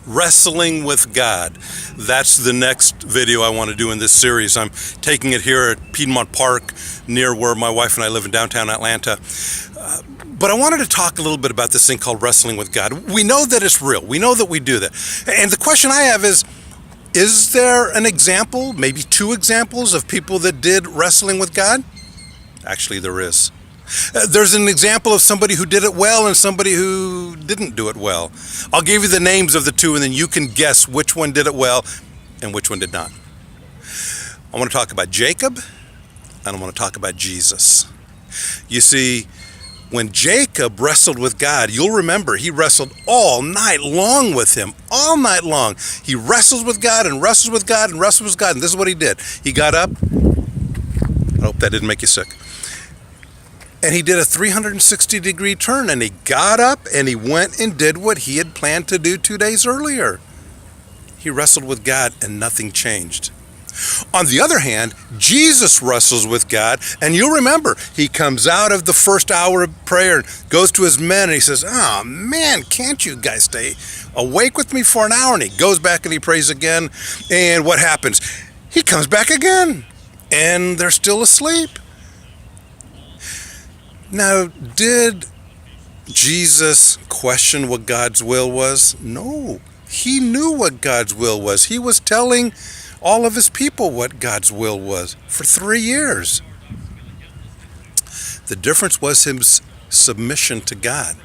Wrestling with God. That's the next video I want to do in this series. I'm taking it here at Piedmont Park, near where my wife and I live in downtown Atlanta. But I wanted to talk a little bit about this thing called wrestling with God. We know that it's real. We know that we do that. And the question I have is there an example, maybe two examples of people that did wrestling with God? Actually, there is. There's an example of somebody who did it well and somebody who didn't do it well. I'll give you the names of the two, and then you can guess which one did it well and which one did not. I want to talk about Jacob, and I want to talk about Jesus. You see, when Jacob wrestled with God, you'll remember he wrestled all night long with him, all night long. He wrestles with God and wrestles with God and wrestles with God, and this is what he did. He got up. I hope that didn't make you sick. And he did a 360-degree turn, and he got up and he went and did what he had planned to do 2 days earlier. He wrestled with God and nothing changed. On the other hand, Jesus wrestles with God, and you'll remember, he comes out of the first hour of prayer and goes to his men and he says, "Oh man, can't you guys stay awake with me for an hour?" And he goes back and he prays again, and what happens? He comes back again, and they're still asleep. Now, did Jesus question what God's will was? No. He knew what God's will was. He was telling all of his people what God's will was for 3 years. The difference was his submission to God.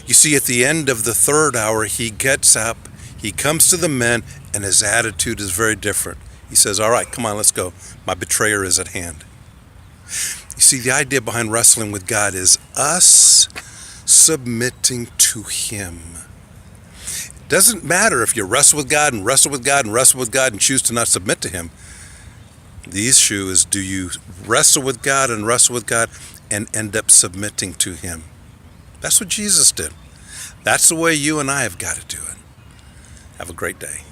You see, at the end of the third hour, he gets up, he comes to the men, and his attitude is very different. He says, "All right, come on, let's go. My betrayer is at hand." You see, the idea behind wrestling with God is us submitting to him. It doesn't matter if you wrestle with God and wrestle with God and wrestle with God and choose to not submit to him. The issue is, do you wrestle with God and wrestle with God and end up submitting to him? That's what Jesus did. That's the way you and I have got to do it. Have a great day.